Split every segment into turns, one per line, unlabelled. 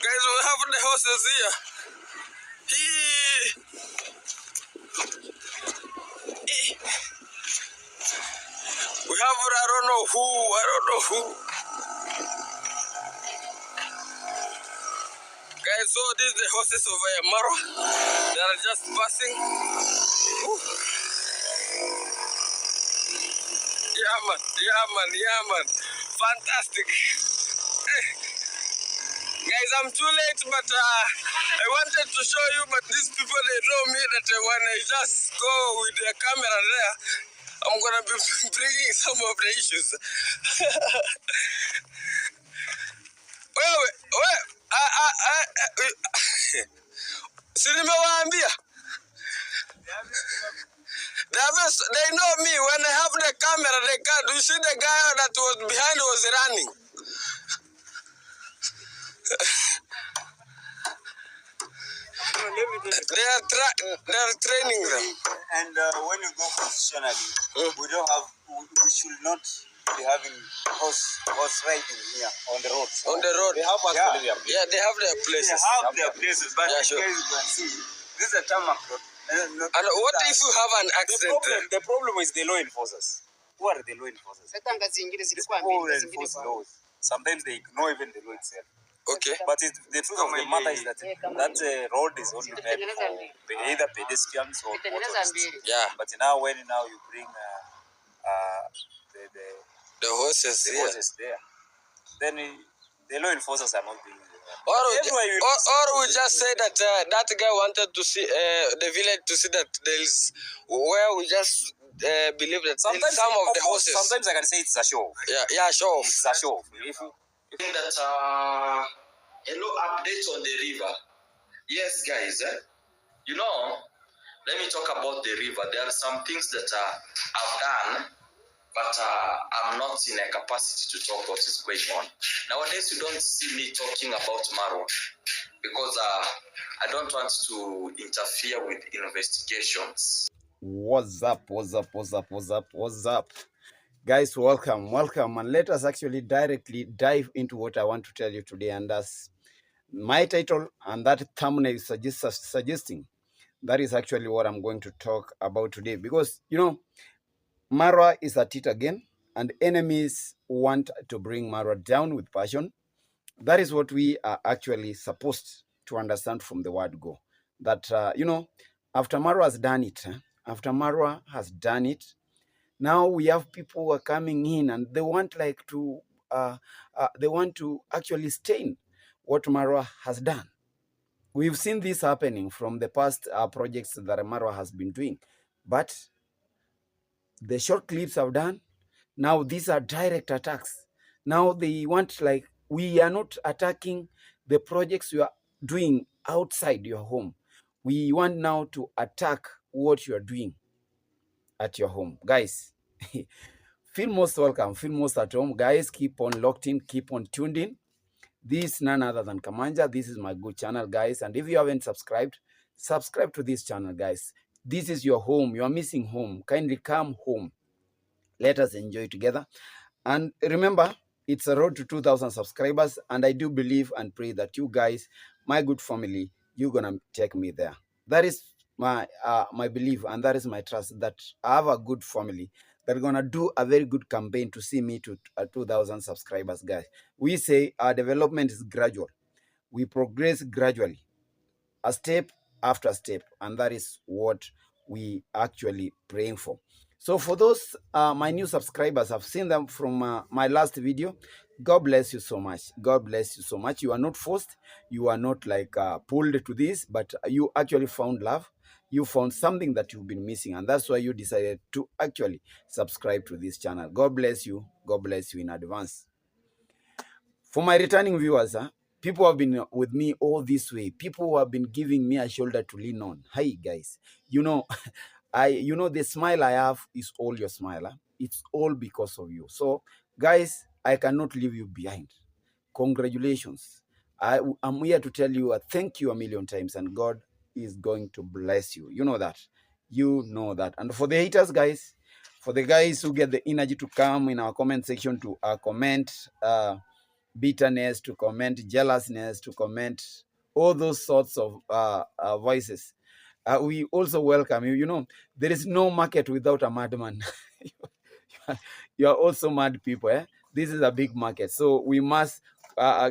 Guys, we have the horses here. We have, I don't know who. Guys, so this is the horses of Marwa. They are just passing. Woo. Yeah, man. Fantastic. Guys, I'm too late, but I wanted to show you, but these people, they know me that when I just go with the camera there, I'm going to be bringing some of the issues. Wait. Cinema Wambia. They know me. When I have the camera, they can't. You see the guy that was behind was running. They are training them.
And when you go professionally, we should not be having horse riding here on the road.
On the road.
They have
they have their places.
But
yeah, sure.
You can see, this is a tarmac road.
And what if you have an accident?
The problem is the law enforcers. Who are the law enforcers? Who enforce laws? Sometimes they ignore even the law itself.
Okay.
But the truth of the matter is that road is only made for either pedestrians or motorists.
Yeah.
But now when you bring
the horses
there, then the law enforcers are not being
or we just say that that guy wanted to see the village to see that there is where we just believe that sometimes some of the horses.
Sometimes I can say it's a show.
Yeah, show off.
It's a show off.
I think that hello updates on the river. Yes, guys. Let me talk about the river. There are some things that I've done, but I'm not in a capacity to talk what is going on. Nowadays, you don't see me talking about Marwa because I don't want to interfere with investigations.
What's up? Guys, welcome. And let us actually directly dive into what I want to tell you today. And as my title and that thumbnail suggesting, that is actually what I'm going to talk about today. Because, Marwa is at it again, and enemies want to bring Marwa down with passion. That is what we are actually supposed to understand from the word go. That, after Marwa has done it, now we have people who are coming in and they want to actually stain what Marwa has done. We've seen this happening from the past projects that Marwa has been doing. But the short clips I've done, now these are direct attacks. Now they want, we are not attacking the projects you are doing outside your home. We want now to attack what you are doing at your home. Guys, feel most welcome, feel most at home. Guys, keep on locked in, keep on tuned in. This is none other than Kamanja. This is my good channel, guys. And if you haven't subscribed, subscribe to this channel, guys. This is your home. You are missing home. Kindly come home. Let us enjoy together. And remember, it's a road to 2,000 subscribers. And I do believe and pray that you guys, my good family, you're going to take me there. That is my belief, and that is my trust, that I have a good family that are going to do a very good campaign to see me to 2,000 subscribers, guys. We say our development is gradual. We progress gradually, a step after step, and that is what we actually praying for. So for those my new subscribers, I've seen them from my last video. God bless you so much. God bless you so much. You are not forced. You are not pulled to this, but you actually found love. You found something that you've been missing, and that's why you decided to actually subscribe to this channel. God bless you. God bless you in advance. For my returning viewers, people have been with me all this way. People who have been giving me a shoulder to lean on. Hi, guys. The smile I have is all your smile. It's all because of you. So, guys, I cannot leave you behind. Congratulations. I'm here to tell you thank you a million times, and God is going to bless you. You know that. You know that. And for the haters, guys, for the guys who get the energy to come in our comment section to comment bitterness, to comment jealousness, to comment all those sorts of voices. We also welcome you. You know, there is no market without a madman. You are also mad people. This is a big market, so we must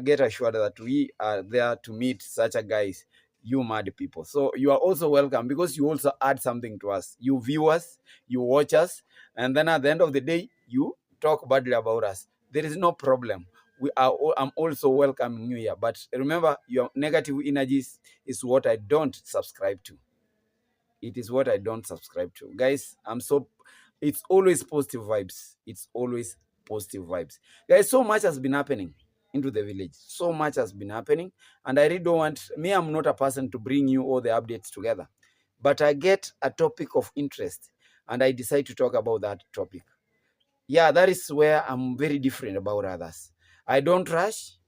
get assured that we are there to meet such a guys, you mad people. So you are also welcome, because you also add something to us. You viewers, you watch us, and then at the end of the day, you talk badly about us. There is no problem. I'm also welcoming you here. But remember, your negative energies is what I don't subscribe to. It is what I don't subscribe to. Guys, it's always positive vibes. It's always positive vibes. Guys, so much has been happening into the village. So much has been happening. And I really don't want, I'm not a person to bring you all the updates together. But I get a topic of interest and I decide to talk about that topic. Yeah, that is where I'm very different about others. I don't rush.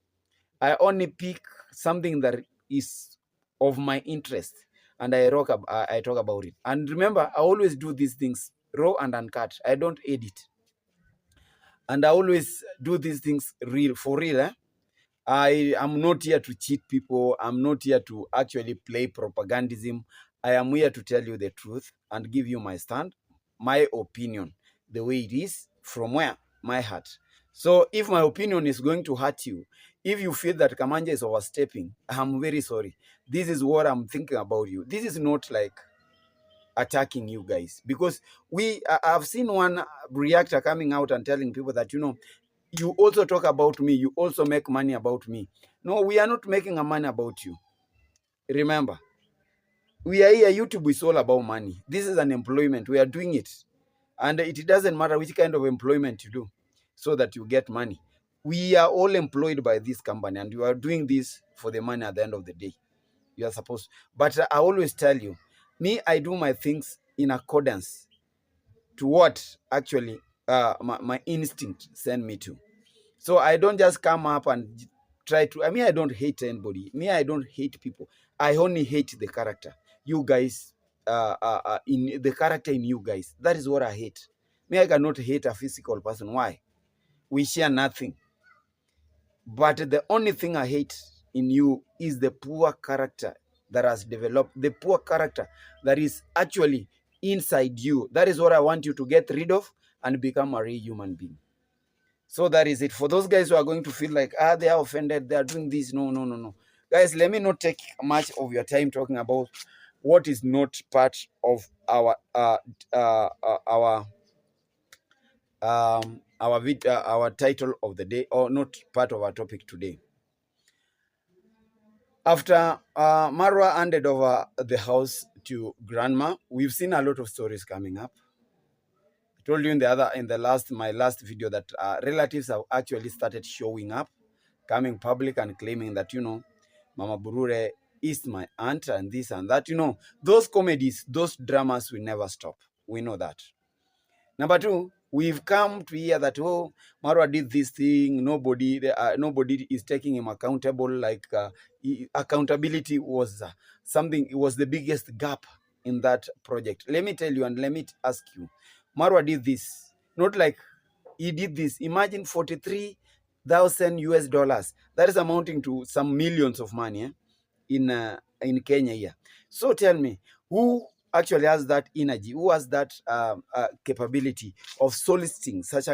I only pick something that is of my interest and I talk about it. And remember, I always do these things raw and uncut. I don't edit. And I always do these things real, for real. I am not here to cheat people. I'm not here to actually play propagandism. I am here to tell you the truth and give you my stand, my opinion, the way it is, from where? My heart. So if my opinion is going to hurt you, if you feel that Kamanja is overstepping, I'm very sorry. This is what I'm thinking about you. This is not like attacking you guys, because I've seen one reactor coming out and telling people that, you also talk about me, you also make money about me. No, we are not making a money about you. Remember, we are here. YouTube is all about money. This is an employment. We are doing it. And it doesn't matter which kind of employment you do so that you get money. We are all employed by this company and you are doing this for the money at the end of the day. You are supposed. But I always tell you, I do my things in accordance to what actually my instinct send me to. So I don't just come up and try to, I don't hate anybody. I don't hate people. I only hate the character. You guys, in the character in you guys. That is what I hate. I cannot hate a physical person. Why? We share nothing. But the only thing I hate in you is the poor character that has developed, the poor character that is actually inside you. That is what I want you to get rid of and become a real human being. So that is it. For those guys who are going to feel like, they are offended, they are doing this. No. Guys, let me not take much of your time talking about what is not part of our title of the day, or not part of our topic today. After Marwa handed over the house to grandma, we've seen a lot of stories coming up. I told you in my last video that relatives have actually started showing up, coming public and claiming that, Mama Burure is my aunt and this and that. Those comedies, those dramas will never stop. We know that. Number two, we've come to hear that, Marwa did this thing. Nobody is taking him accountable. Like accountability was something. It was the biggest gap in that project. Let me tell you and let me ask you, Marwa did this. Not like he did this. Imagine 43,000 US dollars. That is amounting to some millions of money in Kenya here. So tell me, who actually has that energy? Who has that capability of soliciting such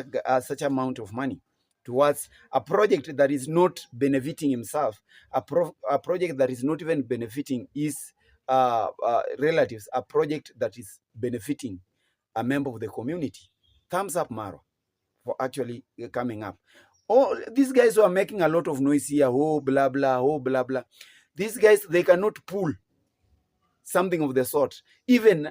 amount of money towards a project that is not benefiting himself, a project that is not even benefiting his relatives, a project that is benefiting a member of the community? Thumbs up, Marwa, for actually coming up. These guys who are making a lot of noise here, blah, blah. These guys, they cannot pull something of the sort. Even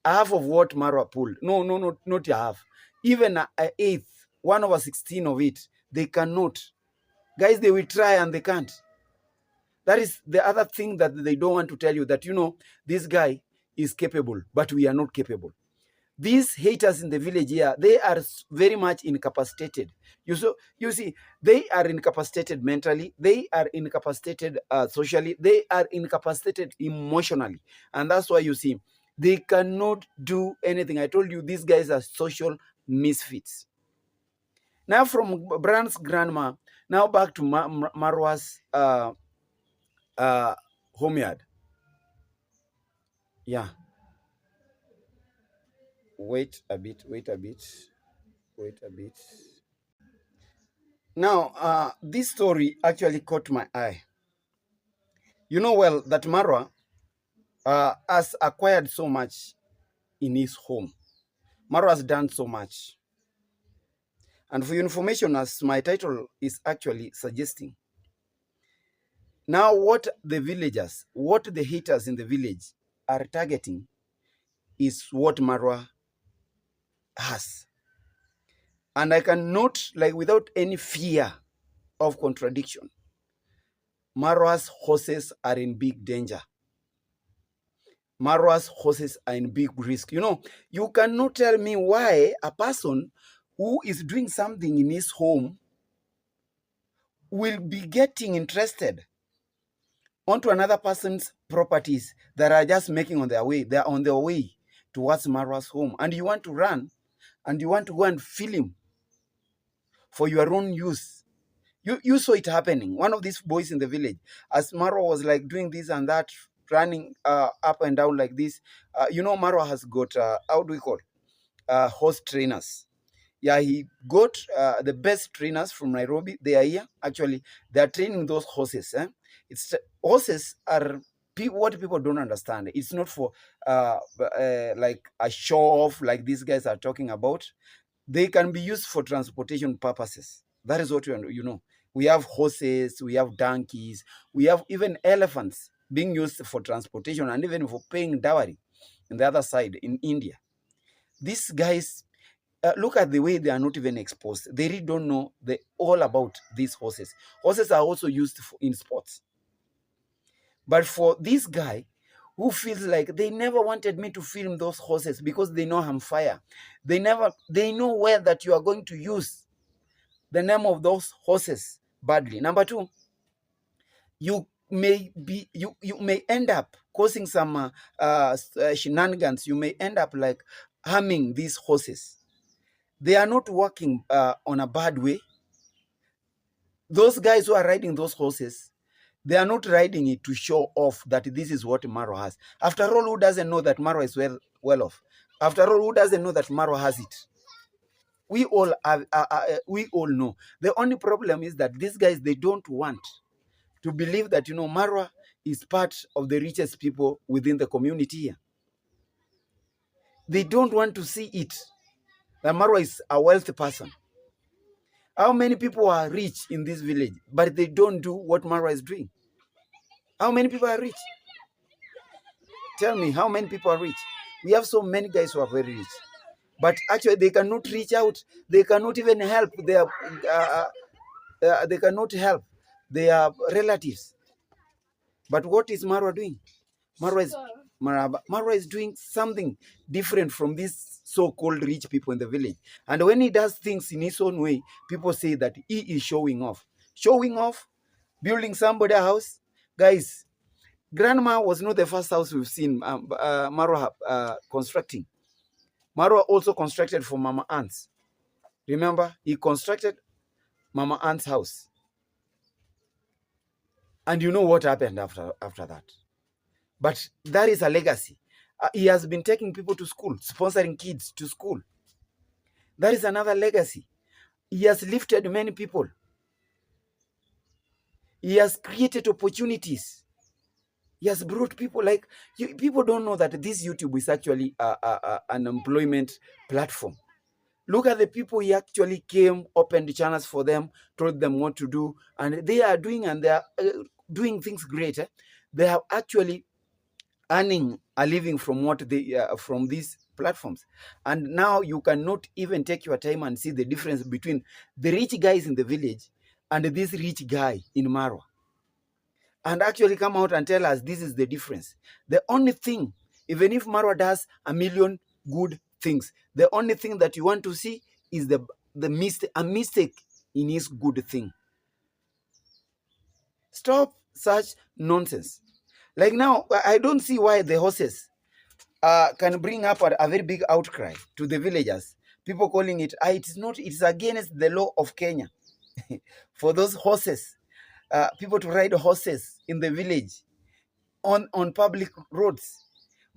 half of what Marwa pulled. No, not half. Even an eighth, 1/16 of it, they cannot. Guys, they will try and they can't. That is the other thing that they don't want to tell you, that, this guy is capable, but we are not capable. These haters in the village here, they are very much incapacitated. You see, they are incapacitated mentally. They are incapacitated socially. They are incapacitated emotionally. And that's why you see, they cannot do anything. I told you, these guys are social misfits. Now, from Brand's grandma, Now back to Marwa's homeyard. Yeah. Wait a bit. Now, this story actually caught my eye. You know well that Marwa has acquired so much in his home. Marwa has done so much. And for your information, as my title is actually suggesting, now what the villagers, what the haters in the village are targeting is what Marwa has. And I can note, like, without any fear of contradiction, Marwa's horses are in big danger. Marwa's horses are in big risk. You know, you cannot tell me why a person who is doing something in his home will be getting interested onto another person's properties that are just making on their way. They are on their way towards Marwa's home. And you want to run and you want to go and film for your own use. You saw it happening. One of these boys in the village, as Marwa was like doing this and that, running up and down like this. You know, Marwa has got, how do we call it? Horse trainers. Yeah, he got the best trainers from Nairobi. They are here. Actually, they are training those horses. Horses are what people don't understand. It's not for like a show off like these guys are talking about. They can be used for transportation purposes. That is what you know. We have horses, we have donkeys, we have even elephants being used for transportation and even for paying dowry. On the other side, in India, these guys, look at the way they are not even exposed. They really don't know all about these horses. Horses are also used in sports. But for this guy who feels like they never wanted me to film those horses because they know I'm fire. They know well that you are going to use the name of those horses badly. Number two, you may end up causing some shenanigans. You may end up like harming these horses. They are not working on a bad way. Those guys who are riding those horses, they are not riding it to show off that this is what Marwa has. After all, who doesn't know that Marwa is well off? After all, who doesn't know that Marwa has it? We all know. The only problem is that these guys, they don't want to believe that, you know, Marwa is part of the richest people within the community here. They don't want to see it, that Marwa is a wealthy person. How many people are rich in this village, but they don't do what Marwa is doing? How many people are rich? Tell me, how many people are rich? We have so many guys who are very rich, but actually they cannot reach out. They cannot even help their. They cannot help their relatives. But what is Marwa doing? Marwa is doing something different from these so-called rich people in the village. And when he does things in his own way, people say that he is showing off. Showing off, building somebody a house. Guys, Grandma was not the first house we've seen Marwa constructing. Marwa also constructed for Mama Ant's. Remember, he constructed Mama Ant's house. And you know what happened after that. But that is a legacy. He has been taking people to school, sponsoring kids to school. That is another legacy. He has lifted many people. He has created opportunities. He has brought people, like, people don't know that this YouTube is actually an employment platform. Look at the people he actually came, opened channels for them, told them what to do, and they are doing, and they are doing things great. They are actually earning a living from what they from these platforms. And now you cannot even take your time and see the difference between the rich guys in the village and this rich guy in Marwa, and actually come out and tell us this is the difference. The only thing, even if Marwa does a million good things, the only thing that you want to see is a mistake in his good thing. Stop such nonsense. Like now, I don't see why the horses can bring up a very big outcry to the villagers. People calling it, it's against the law of Kenya. for those horses, people to ride horses in the village on public roads.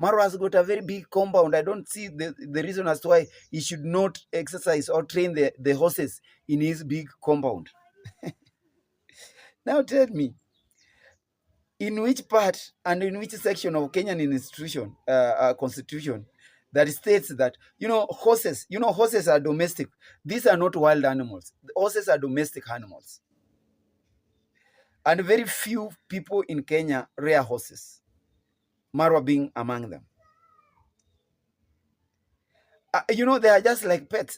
Marwa has got a very big compound. I don't see the reason as to why he should not exercise or train the horses in his big compound. Now tell me, in which part and in which section of Kenyan institution, constitution, that states that, horses, horses are domestic. These are not wild animals. Horses are domestic animals. And very few people in Kenya rear horses, Marwa being among them. They are just like pets,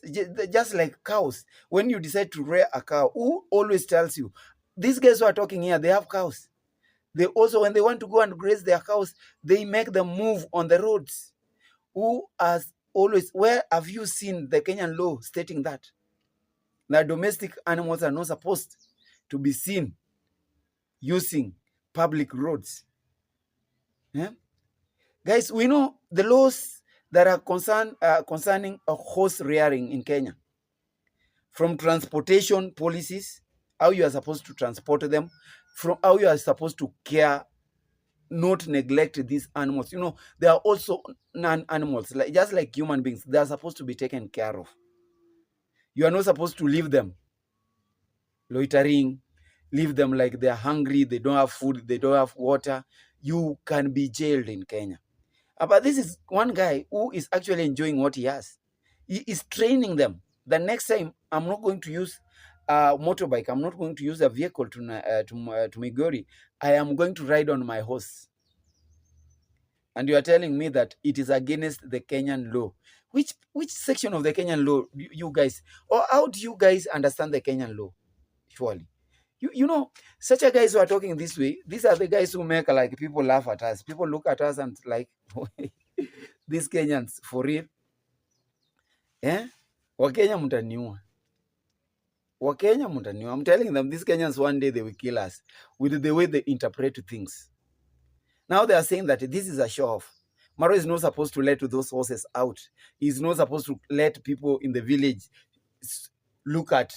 just like cows. When you decide to rear a cow, who always tells you? These guys who are talking here, they have cows. They also, when they want to go and graze their cows, they make them move on the roads. Who has always, where have you seen the Kenyan law stating that domestic animals are not supposed to be seen using public roads? Yeah? Guys, we know the laws that are concerning a horse rearing in Kenya, from transportation policies, how you are supposed to transport them, from how you are supposed to care, not neglect these animals. They are also non-animals, just like human beings. They are supposed to be taken care of. You are not supposed to leave them loitering, leave them like they are hungry, they don't have food, they don't have water. You can be jailed in Kenya. But this is one guy who is actually enjoying what he has. He is training them. The next time, I'm not going to use a motorbike. I'm not going to use a vehicle to Migori. I am going to ride on my horse. And you are telling me that it is against the Kenyan law. Which section of the Kenyan law you guys, or how do you guys understand the Kenyan law? Surely. Such a guys who are talking this way, these are the guys who make like people laugh at us. People look at us and like, these Kenyans, for real? Wakenya mutaniua. Wakenya mutaniua. I'm telling them, these Kenyans, one day they will kill us with the way they interpret things. Now they are saying that this is a show-off. Marwa is not supposed to let those horses out. He's not supposed to let people in the village look at,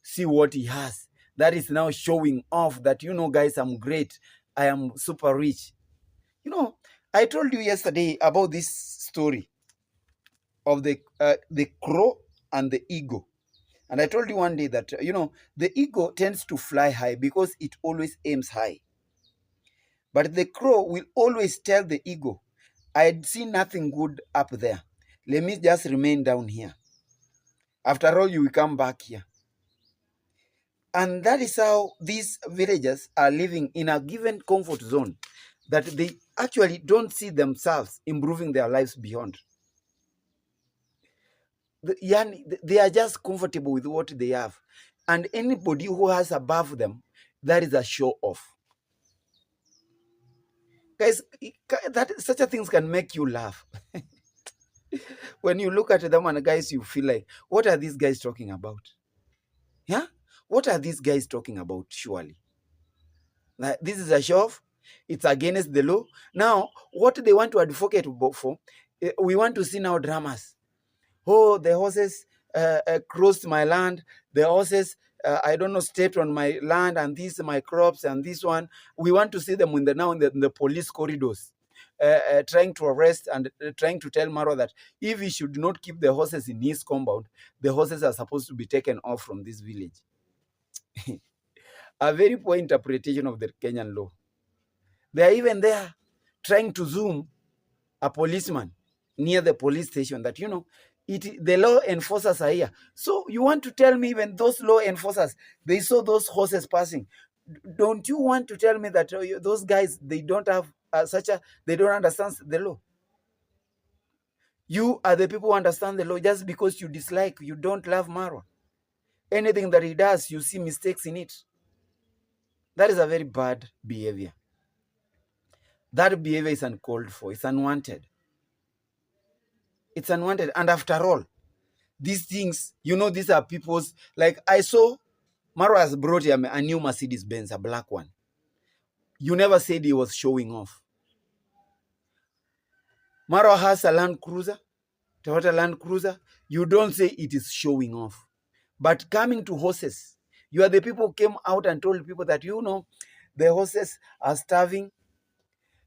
see what he has. That is now showing off that, guys, I'm great. I am super rich. I told you yesterday about this story of the crow and the eagle. And I told you one day that, the eagle tends to fly high because it always aims high. But the crow will always tell the eagle, I see nothing good up there. Let me just remain down here. After all, you will come back here. And that is how these villagers are living in a given comfort zone, that they actually don't see themselves improving their lives beyond. They are just comfortable with what they have. And anybody who has above them, that is a show off. Guys, such a things can make you laugh. When you look at them and guys, you feel like, what are these guys talking about? Yeah? What are these guys talking about, surely? Like, this is a show-off. It's against the law. Now, what they want to advocate for, we want to see now dramas. Oh, the horses crossed my land. The horses, I don't know, stepped on my land, and these are my crops, and this one. We want to see them in the police corridors, trying to arrest and trying to tell Marwa that if he should not keep the horses in his compound, the horses are supposed to be taken off from this village. A very poor interpretation of the Kenyan law. They are even there trying to zoom a policeman near the police station that, the law enforcers are here. So you want to tell me even those law enforcers, they saw those horses passing. Don't you want to tell me that those guys, they don't have they don't understand the law? You are the people who understand the law. Just because you dislike, you don't love Marwa. Anything that he does, you see mistakes in it. That is a very bad behavior. That behavior is uncalled for. It's unwanted. It's unwanted. And after all, these things, these are people's, like I saw Marwa has brought him a new Mercedes-Benz, a black one. You never said he was showing off. Marwa has a Land Cruiser, Toyota Land Cruiser. You don't say it is showing off. But coming to horses, you are the people who came out and told people that, you know, the horses are starving,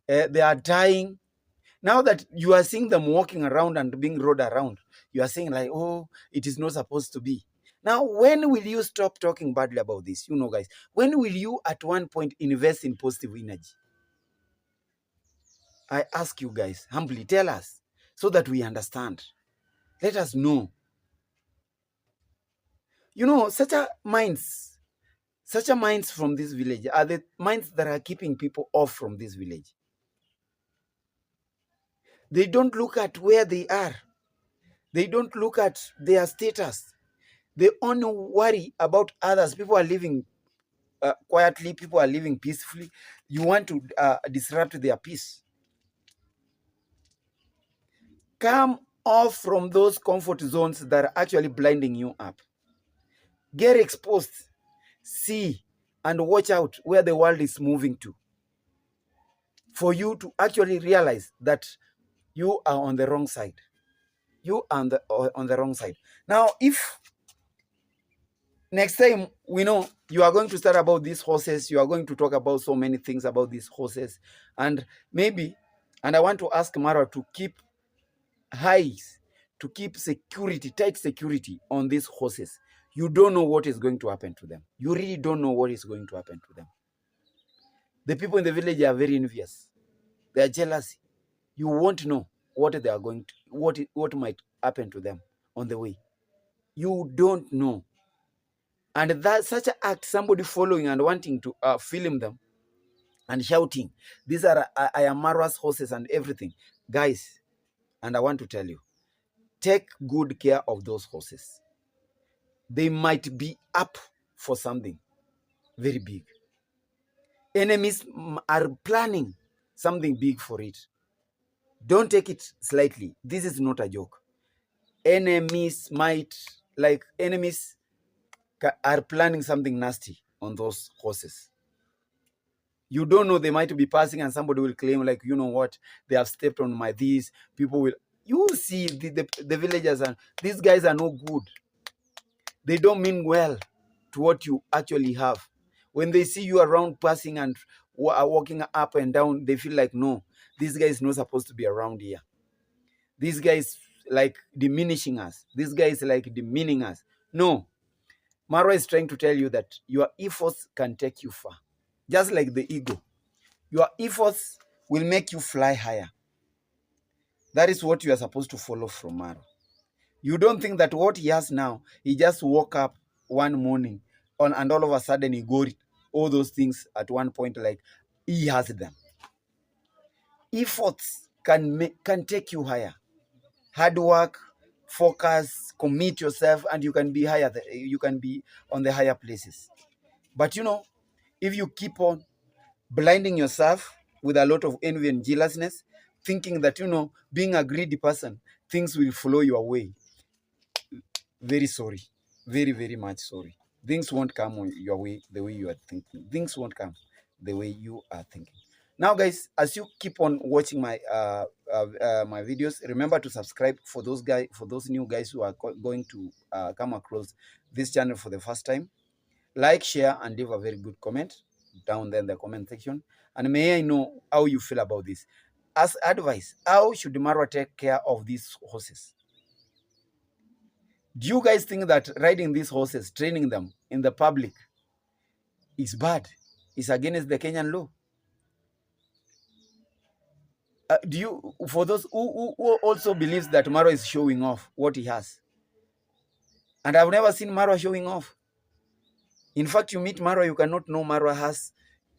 they are dying. Now that you are seeing them walking around and being rode around, you are saying like, oh, it is not supposed to be. Now, when will you stop talking badly about this? You know, guys, when will you at one point invest in positive energy? I ask you guys, humbly tell us so that we understand. Let us know. You know, such a minds from this village are the minds that are keeping people off from this village. They don't look at where they are. They don't look at their status. They only worry about others. People are living quietly. People are living peacefully. You want to disrupt their peace. Come off from those comfort zones that are actually blinding you up. Get exposed. See and watch out where the world is moving to, for you to actually realize that you are on the wrong side. You are on the wrong side. Now, if next time we know you are going to start about these horses, you are going to talk about so many things about these horses, and maybe, and I want to ask Marwa to keep eyes, to keep security, tight security on these horses. You don't know what is going to happen to them. You really don't know what is going to happen to them. The people in the village are very envious. They are jealous. You won't know what they are going to, what might happen to them on the way. You don't know. And that such an act, somebody following and wanting to film them and shouting, these are I am Marwa's horses and everything. Guys, and I want to tell you, take good care of those horses. They might be up for something very big. Enemies are planning something big for it. Don't take it slightly. This is not a joke. Enemies are planning something nasty on those horses. You don't know, they might be passing and somebody will claim like, you know what, they have stepped on my these. People will, you will see the villagers, and these guys are no good. They don't mean well to what you actually have. When they see you around passing and are walking up and down, they feel like, no, this guy is not supposed to be around here. This guy is like diminishing us. This guy is like demeaning us. No. Marwa is trying to tell you that your efforts can take you far. Just like the eagle. Your efforts will make you fly higher. That is what you are supposed to follow from Marwa. You don't think that what he has now, he just woke up one morning and all of a sudden he got all those things at one point, like he has them. Efforts can take you higher. Hard work, focus, commit yourself, and you can be higher. You can be on the higher places. But you know, if you keep on blinding yourself with a lot of envy and jealousness, thinking that, you know, being a greedy person, things will flow your way. Very sorry. Very, very much sorry. Things won't come your way the way you are thinking. Things won't come the way you are thinking. Now, guys, as you keep on watching my my videos, remember to subscribe for those new guys who are going to come across this channel for the first time. Like, share, and leave a very good comment down there in the comment section. And may I know how you feel about this. As advice, how should Marwa take care of these horses? Do you guys think that riding these horses, training them in the public is bad? Is against the Kenyan law? For those who also believes that Marwa is showing off what he has? And I've never seen Marwa showing off. In fact, you meet Marwa, you cannot know Marwa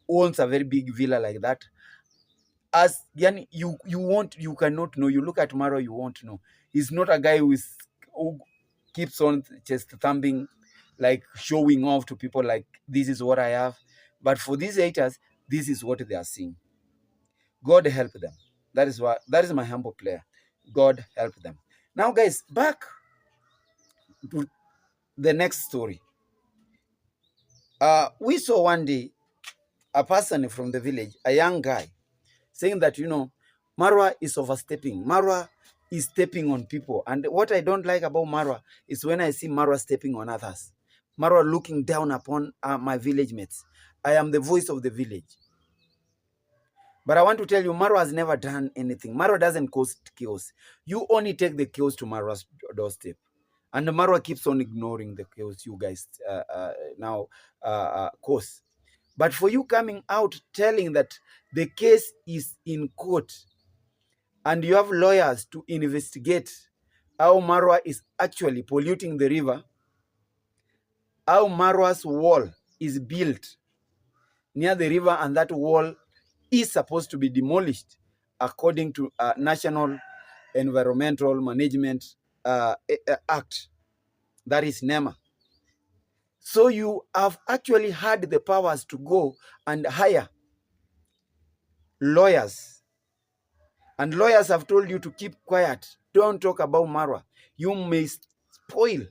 owns a very big villa like that. As yani, you cannot know. You look at Marwa, you won't know. He's not a guy who keeps on just thumping, like showing off to people like, this is what I have. But for these haters, this is what they are seeing. God help them. That is my humble prayer. God help them. Now, guys, back to the next story. We saw one day a person from the village, a young guy, saying that, you know, Marwa is overstepping. Marwa is stepping on people. And what I don't like about Marwa is when I see Marwa stepping on others. Marwa looking down upon my village mates. I am the voice of the village. But I want to tell you, Marwa has never done anything. Marwa doesn't cause chaos. You only take the chaos to Marwa's doorstep. And Marwa keeps on ignoring the chaos you guys now cause. But for you coming out telling that the case is in court and you have lawyers to investigate how Marwa is actually polluting the river, how Marwa's wall is built near the river, and that wall is supposed to be demolished according to National Environmental Management Act, that is NEMA. So you have actually had the powers to go and hire lawyers. And lawyers have told you to keep quiet. Don't talk about Marwa. You may spoil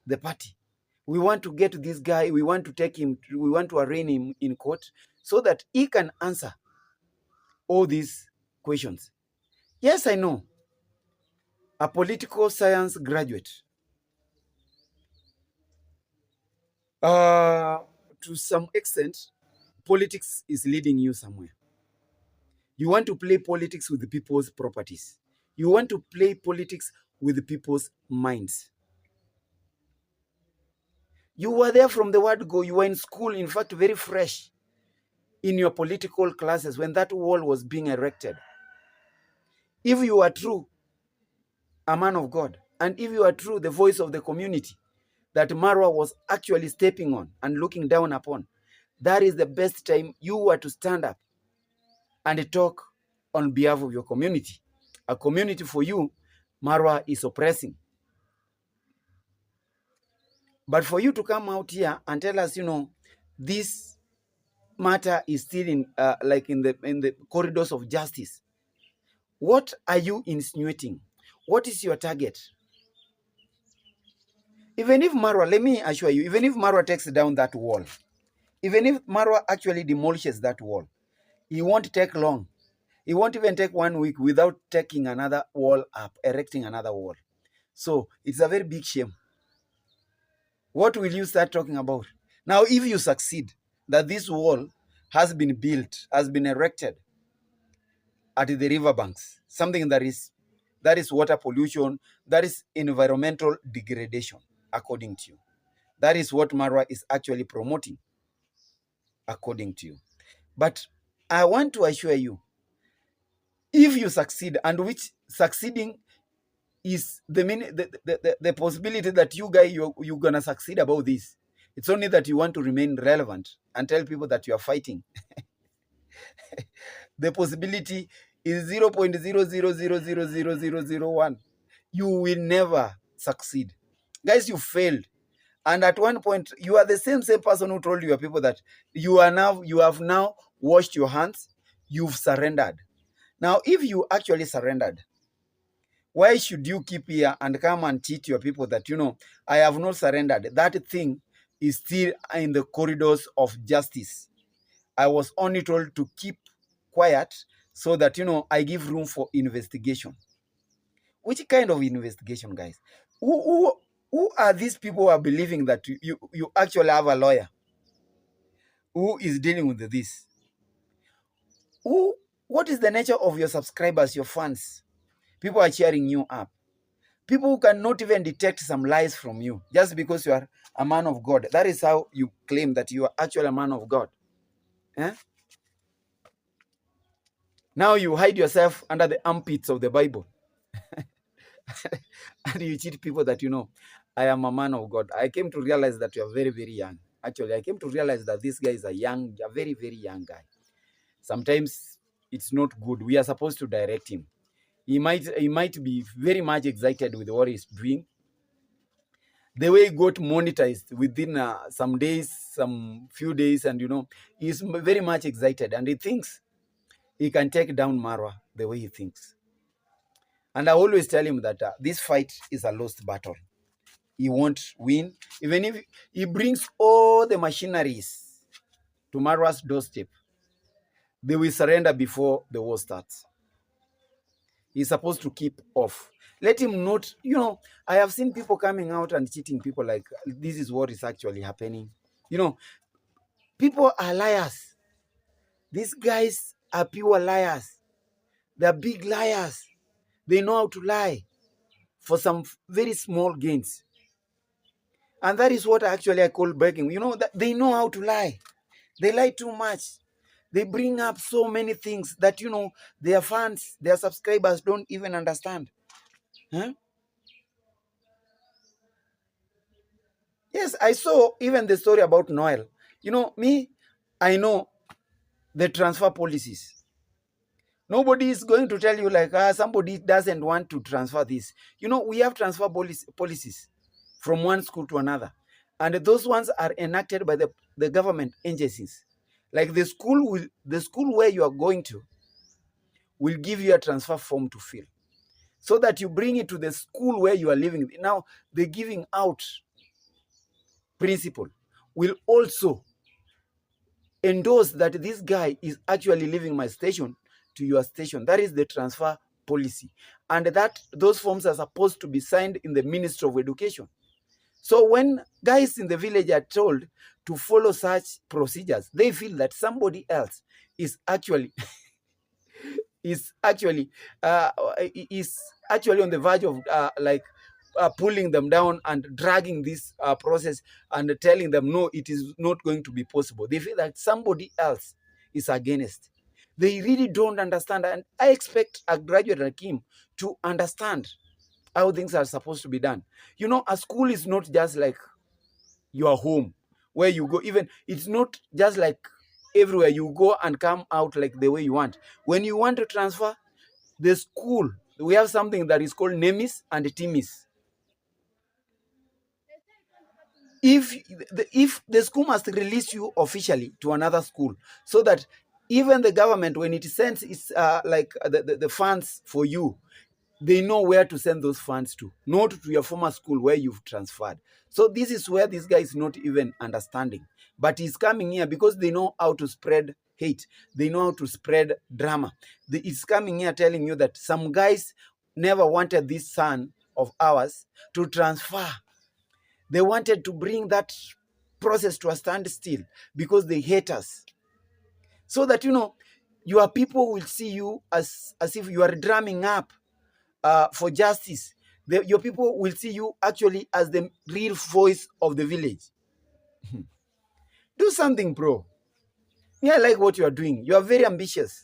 the party. We want to get this guy. We want to take him. We want to arraign him in court so that he can answer all these questions. Yes, I know. A political science graduate. To some extent, politics is leading you somewhere. You want to play politics with the people's properties. You want to play politics with the people's minds. You were there from the word go. You were in school, in fact, very fresh in your political classes when that wall was being erected. If you are true, a man of God, and if you are true, the voice of the community that Marwa was actually stepping on and looking down upon, that is the best time you were to stand up and talk on behalf of your community. A community for you, Marwa is oppressing. But for you to come out here and tell us, this matter is still in the corridors of justice, what are you insinuating? What is your target? Even if Marwa, let me assure you, even if Marwa takes down that wall, even if Marwa actually demolishes that wall, it won't take long. It won't even take 1 week without taking another wall up, erecting another wall. So it's a very big shame. What will you start talking about? Now, if you succeed that this wall has been built, has been erected at the riverbanks, something that is water pollution, that is environmental degradation, according to you. That is what Marwa is actually promoting, according to you. But I want to assure you, if you succeed, and which succeeding is the possibility that you guys, you're going to succeed about this. It's only that you want to remain relevant and tell people that you are fighting. The possibility is 0.0000001. You will never succeed. Guys, you failed. And at one point, you are the same person who told your people that you have now washed your hands, you've surrendered. Now, if you actually surrendered, why should you keep here and come and teach your people that, I have not surrendered? That thing is still in the corridors of justice. I was only told to keep quiet so that, I give room for investigation. Which kind of investigation, guys? Who are these people who are believing that you actually have a lawyer who is dealing with this? What is the nature of your subscribers, your fans? People are cheering you up. People who cannot even detect some lies from you just because you are a man of God. That is how you claim that you are actually a man of God. Eh? Now you hide yourself under the armpits of the Bible. And you cheat people that, I am a man of God. I came to realize that you are very, very young. Actually, I came to realize that this guy is a very, very young guy. Sometimes it's not good. We are supposed to direct him. He might be very much excited with what he's doing. The way he got monetized within some few days, and he's very much excited, and he thinks he can take down Marwa the way he thinks. And I always tell him that this fight is a lost battle. He won't win. Even if he brings all the machineries to Marwa's doorstep, they will surrender before the war starts. he's supposed to keep off. Let him not, I have seen people coming out and cheating people like this is what is actually happening. People are liars. These guys are pure liars. They're big liars. They know how to lie for some very small gains. And that is what actually I call begging. That they know how to lie. They lie too much. They bring up so many things that, their fans, their subscribers don't even understand. Huh? Yes, I saw even the story about Noel. I know the transfer policies. Nobody is going to tell you like, somebody doesn't want to transfer this. We have transfer policies from one school to another. And those ones are enacted by the government agencies. Like the school where you are going to will give you a transfer form to fill, so that you bring it to the school where you are living. Now, the giving out principle will also endorse that this guy is actually leaving my station to your station. That is the transfer policy. And that those forms are supposed to be signed in the Ministry of Education. So when guys in the village are told to follow such procedures, they feel that somebody else is actually on the verge of pulling them down and dragging this process and telling them, no, it is not going to be possible. They feel that somebody else is against. They really don't understand. And I expect a graduate like him to understand how things are supposed to be done. A school is not just like your home where you go. Even it's not just like everywhere you go and come out like the way you want. When you want to transfer the school, we have something that is called NEMIS and TIMIS. If the school must release you officially to another school, so that even the government, when it sends its the funds for you, they know where to send those funds to, not to your former school where you've transferred. So this is where this guy is not even understanding. But he's coming here because they know how to spread hate. They know how to spread drama. He's coming here telling you that some guys never wanted this son of ours to transfer. They wanted to bring that process to a standstill because they hate us. So that, your people will see you as if you are drumming up for justice. Your people will see you actually as the real voice of the village. Do something, bro. Yeah, I like what you are doing. You are very ambitious.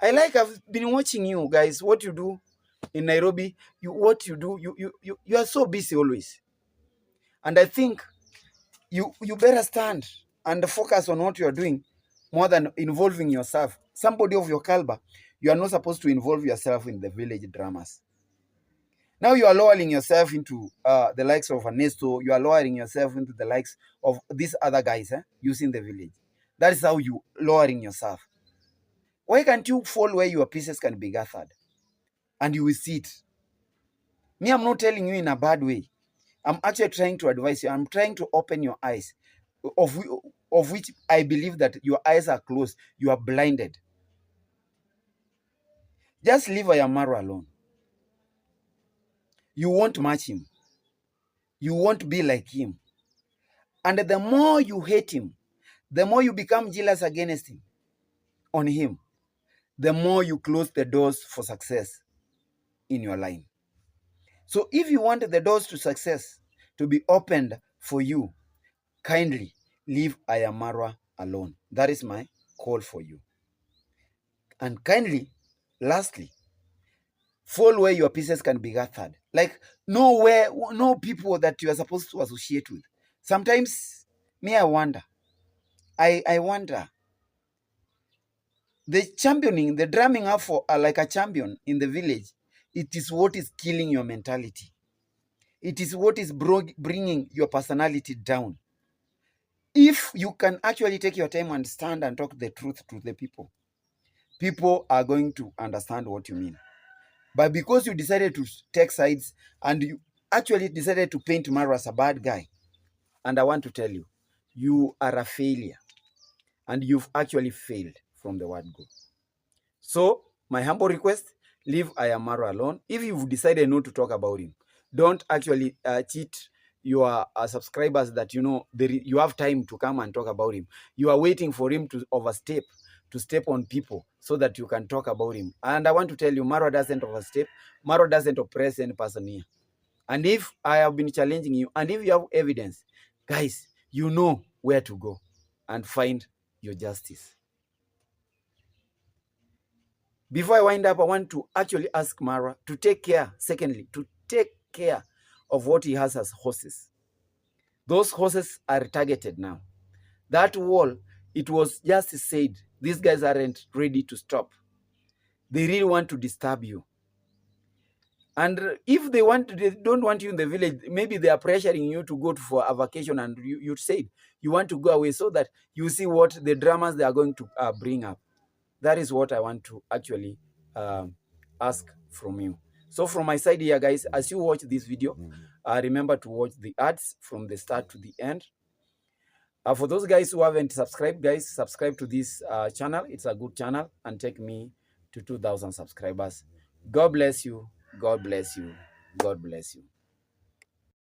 I've been watching you guys, what you do in Nairobi, what you do, you are so busy always. And I think you better stand and focus on what you are doing more than involving yourself. Somebody of your caliber, you are not supposed to involve yourself in the village dramas. Now you are lowering yourself into the likes of Ernesto. You are lowering yourself into the likes of these other guys using the village. That is how you lowering yourself. Why can't you fall where your pieces can be gathered? And you will see it. Me, I'm not telling you in a bad way. I'm actually trying to advise you. I'm trying to open your eyes, of which I believe that your eyes are closed. You are blinded. Just leave Marwa alone. You won't match him. You won't be like him. And the more you hate him, the more you become jealous against him, on him, the more you close the doors for success in your line. So if you want the doors to success to be opened for you, kindly leave Marwa alone. That is my call for you. And kindly, lastly, fall where your pieces can be gathered. Like, know people that you are supposed to associate with. Sometimes, I wonder. I wonder. The championing, the drumming up for like a champion in the village, it is what is killing your mentality. It is what is bringing your personality down. If you can actually take your time and stand and talk the truth to the people, people are going to understand what you mean. But because you decided to take sides and you actually decided to paint Marwa as a bad guy, and I want to tell you, you are a failure. And you've actually failed from the word go. So My humble request, leave Marwa alone. If you've decided not to talk about him, don't actually cheat your subscribers that you have time to come and talk about him. You are waiting for him to overstep, to step on people so that you can talk about him. And I want to tell you, Marwa doesn't overstep. Marwa doesn't oppress any person here. And if I have been challenging you, and if you have evidence, guys, you know where to go and find your justice. Before I wind up, I want to actually ask Marwa to take care, secondly, to take care of what he has as horses. Those horses are targeted now. That wall, it was just said, these guys aren't ready to stop. They really want to disturb you. And if they don't want you in the village, maybe they are pressuring you to go for a vacation, and you said you want to go away so that you see what the dramas they are going to bring up. That is what I want to actually ask from you. So from my side here, guys, as you watch this video, remember to watch the ads from the start to the end. For those guys who haven't subscribed, guys, subscribe to this channel. It's a good channel and take me to 2,000 subscribers. God bless you. God bless you. God bless you.